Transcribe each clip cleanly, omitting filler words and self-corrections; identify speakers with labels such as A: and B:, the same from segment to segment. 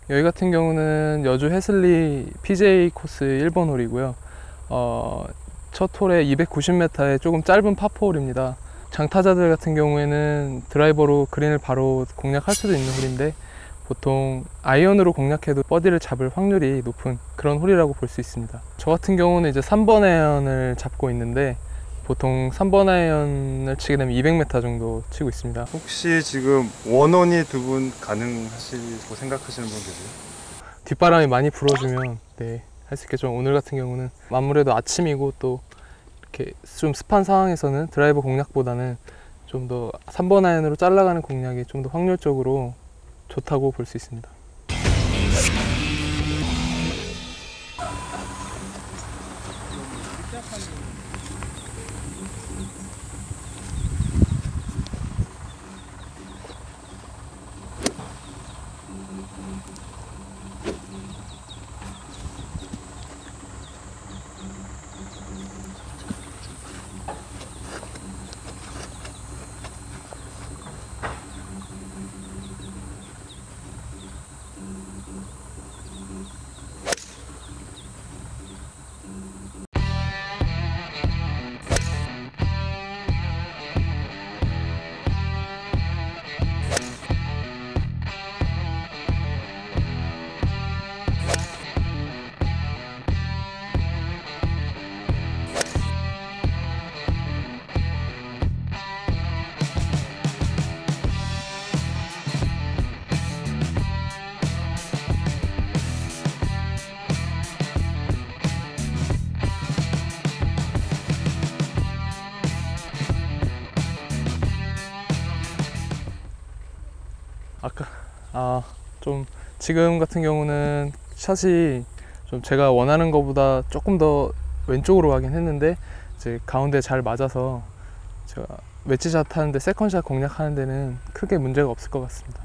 A: 여기 같은 경우는 여주 해슬리 PJ 코스 1번 홀이고요. 첫 홀에 290m의 조금 짧은 파4홀입니다. 장타자들 같은 경우에는 드라이버로 그린을 바로 공략할 수도 있는 홀인데, 보통 아이언으로 공략해도 버디를 잡을 확률이 높은 그런 홀이라고 볼 수 있습니다. 저 같은 경우는 이제 3번 아이언을 잡고 있는데, 보통 3번 아이언을 치게 되면 200m 정도 치고 있습니다.
B: 혹시 지금 원원이 두 분 가능하시고 생각하시는 분 계세요?
A: 뒷바람이 많이 불어주면 네, 할 수 있겠죠. 오늘 같은 경우는 아무래도 아침이고 또 이렇게 좀 습한 상황에서는 드라이버 공략보다는 좀 더 3번 아이언으로 잘라가는 공략이 좀 더 확률적으로 좋다고 볼 수 있습니다. 좀 지금 같은 경우는 샷이 좀 제가 원하는 것보다 조금 더 왼쪽으로 가긴 했는데, 이제 가운데 잘 맞아서 제가 웨지샷 하는데 세컨샷 공략하는 데는 크게 문제가 없을 것 같습니다.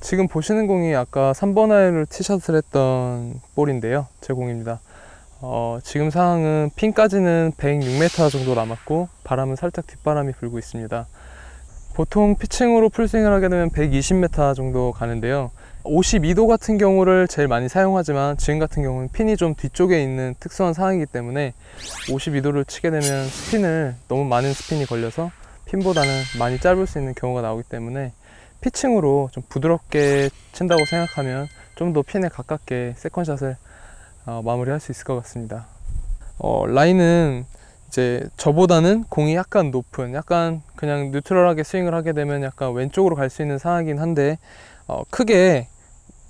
A: 지금 보시는 공이 아까 3번 아이언을 티샷을 했던 볼인데요, 제 공입니다. 지금 상황은 핀까지는 106m 정도 남았고, 바람은 살짝 뒷바람이 불고 있습니다. 보통 피칭으로 풀스윙을 하게 되면 120m 정도 가는데요, 52도 같은 경우를 제일 많이 사용하지만 지금 같은 경우는 핀이 좀 뒤쪽에 있는 특수한 상황이기 때문에 52도를 치게 되면 스핀을, 너무 많은 스핀이 걸려서 핀보다는 많이 짧을 수 있는 경우가 나오기 때문에 피칭으로 좀 부드럽게 친다고 생각하면 좀 더 핀에 가깝게 세컨샷을 마무리할 수 있을 것 같습니다. 라인은 이제 저보다는 공이 약간 높은, 약간 그냥 뉴트럴하게 스윙을 하게 되면 약간 왼쪽으로 갈 수 있는 상황이긴 한데, 크게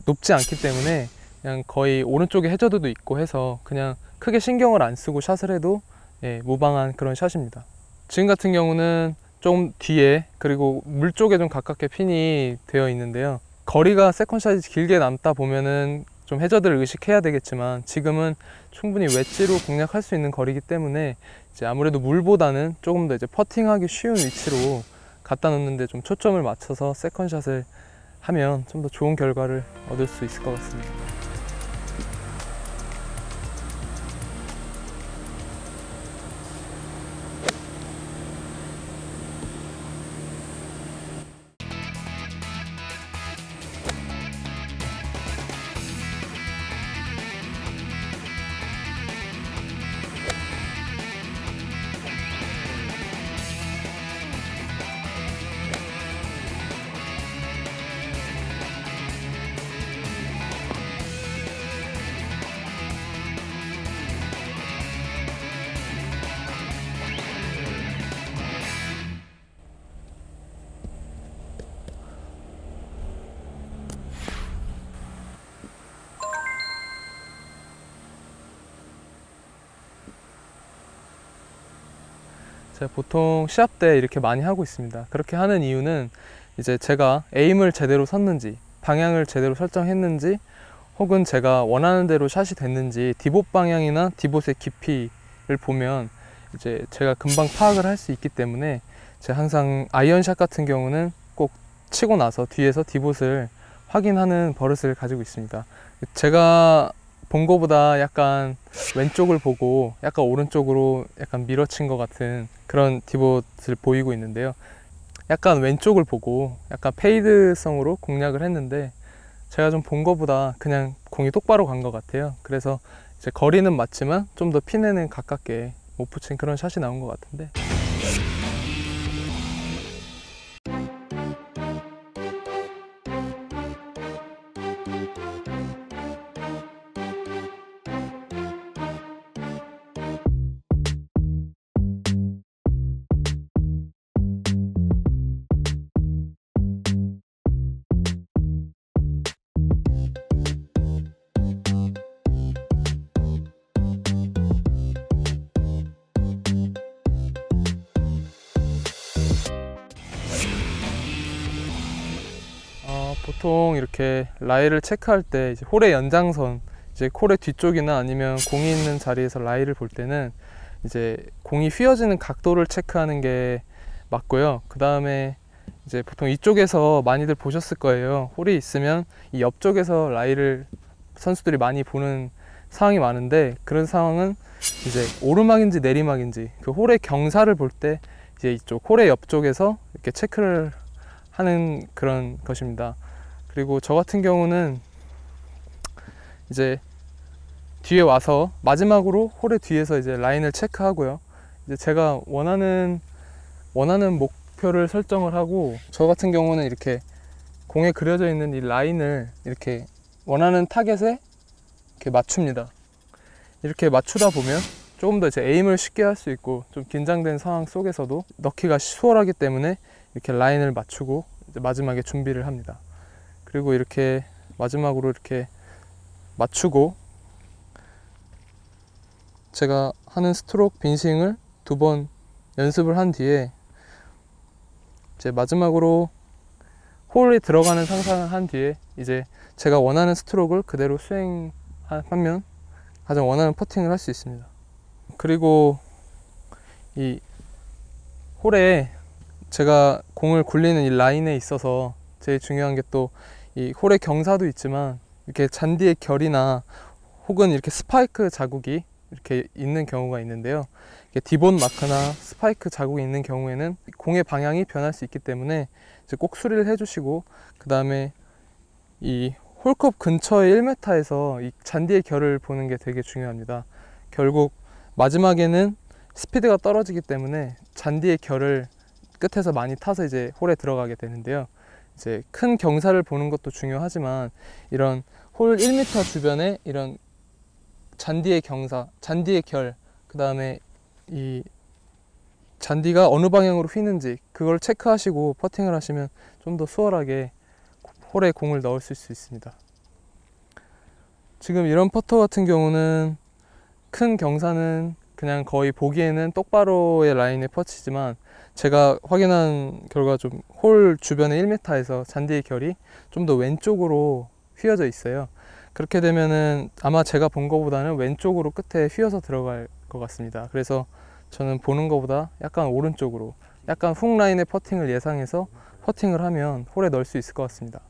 A: 높지 않기 때문에 그냥 거의 오른쪽에 해저드도 있고 해서 그냥 크게 신경을 안 쓰고 샷을 해도 예, 무방한 그런 샷입니다. 지금 같은 경우는 좀 뒤에 그리고 물 쪽에 좀 가깝게 핀이 되어 있는데요. 거리가 세컨샷이 길게 남다 보면은 좀 해저드를 의식해야 되겠지만 지금은 충분히 웨지로 공략할 수 있는 거리이기 때문에 이제 아무래도 물보다는 조금 더 이제 퍼팅하기 쉬운 위치로 갖다 놓는데 좀 초점을 맞춰서 세컨샷을 하면 좀 더 좋은 결과를 얻을 수 있을 것 같습니다. 제가 보통 시합 때 이렇게 많이 하고 있습니다. 그렇게 하는 이유는 이제 제가 에임을 제대로 섰는지, 방향을 제대로 설정했는지, 혹은 제가 원하는 대로 샷이 됐는지 디봇 방향이나 디봇의 깊이를 보면 이제 제가 금방 파악을 할 수 있기 때문에 제가 항상 아이언샷 같은 경우는 꼭 치고 나서 뒤에서 디봇을 확인하는 버릇을 가지고 있습니다. 제가 본 거보다 약간 왼쪽을 보고 약간 오른쪽으로 약간 밀어친 것 같은 그런 디봇을 보이고 있는데요. 약간 왼쪽을 보고 약간 페이드성으로 공략을 했는데 제가 좀 본 거보다 그냥 공이 똑바로 간 것 같아요. 그래서 이제 거리는 맞지만 좀 더 핀에는 가깝게 못 붙인 그런 샷이 나온 것 같은데, 보통 이렇게 라이를 체크할 때 이제 홀의 연장선, 이제 홀의 뒤쪽이나 아니면 공이 있는 자리에서 라이를 볼 때는 이제 공이 휘어지는 각도를 체크하는 게 맞고요. 그 다음에 이제 보통 이쪽에서 많이들 보셨을 거예요. 홀이 있으면 이 옆쪽에서 라이를 선수들이 많이 보는 상황이 많은데, 그런 상황은 이제 오르막인지 내리막인지 그 홀의 경사를 볼 때 이제 이쪽 홀의 옆쪽에서 이렇게 체크를 하는 그런 것입니다. 그리고 저 같은 경우는 이제 뒤에 와서 마지막으로 홀의 뒤에서 이제 라인을 체크하고요. 이제 제가 원하는 목표를 설정을 하고, 저 같은 경우는 이렇게 공에 그려져 있는 이 라인을 이렇게 원하는 타겟에 이렇게 맞춥니다. 이렇게 맞추다 보면 조금 더 이제 에임을 쉽게 할 수 있고, 좀 긴장된 상황 속에서도 넣기가 수월하기 때문에 이렇게 라인을 맞추고 이제 마지막에 준비를 합니다. 그리고 이렇게 마지막으로 이렇게 맞추고 제가 하는 스트로크 빈스윙을 2번 연습을 한 뒤에 이제 마지막으로 홀에 들어가는 상상을 한 뒤에 이제 제가 원하는 스트로크를 그대로 수행하면 가장 원하는 퍼팅을 할 수 있습니다. 그리고 이 홀에 제가 공을 굴리는 이 라인에 있어서 제일 중요한 게 또 이 홀의 경사도 있지만 이렇게 잔디의 결이나 혹은 이렇게 스파이크 자국이 이렇게 있는 경우가 있는데요. 디봇 마크나 스파이크 자국이 있는 경우에는 공의 방향이 변할 수 있기 때문에 이제 꼭 수리를 해주시고, 그 다음에 이 홀컵 근처의 1m에서 이 잔디의 결을 보는 게 되게 중요합니다. 결국 마지막에는 스피드가 떨어지기 때문에 잔디의 결을 끝에서 많이 타서 이제 홀에 들어가게 되는데요. 이제 큰 경사를 보는 것도 중요하지만 이런 홀 1m 주변에 이런 잔디의 경사, 잔디의 결, 그 다음에 이 잔디가 어느 방향으로 휘는지 그걸 체크하시고 퍼팅을 하시면 좀 더 수월하게 홀에 공을 넣을 수 있습니다. 지금 이런 퍼터 같은 경우는 큰 경사는 그냥 거의 보기에는 똑바로의 라인의 퍼치지만 제가 확인한 결과 좀 홀 주변의 1m에서 잔디의 결이 좀 더 왼쪽으로 휘어져 있어요. 그렇게 되면은 아마 제가 본 거보다는 왼쪽으로 끝에 휘어서 들어갈 것 같습니다. 그래서 저는 보는 거보다 약간 오른쪽으로 약간 훅 라인의 퍼팅을 예상해서 퍼팅을 하면 홀에 넣을 수 있을 것 같습니다.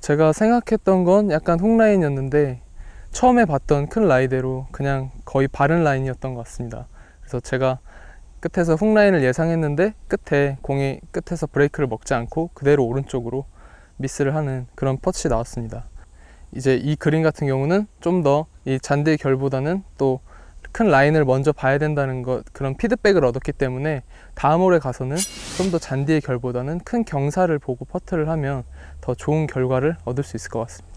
A: 제가 생각했던 건 약간 훅 라인이었는데 처음에 봤던 큰 라이대로 그냥 거의 바른 라인이었던 것 같습니다. 그래서 제가 끝에서 훅 라인을 예상했는데 끝에 공이 끝에서 브레이크를 먹지 않고 그대로 오른쪽으로 미스를 하는 그런 퍼치 나왔습니다. 이제 이 그린 같은 경우는 좀 더 이 잔디의 결보다는 또 큰 라인을 먼저 봐야 된다는 것, 그런 피드백을 얻었기 때문에 다음 홀에 가서는 좀 더 잔디의 결보다는 큰 경사를 보고 퍼트를 하면 더 좋은 결과를 얻을 수 있을 것 같습니다.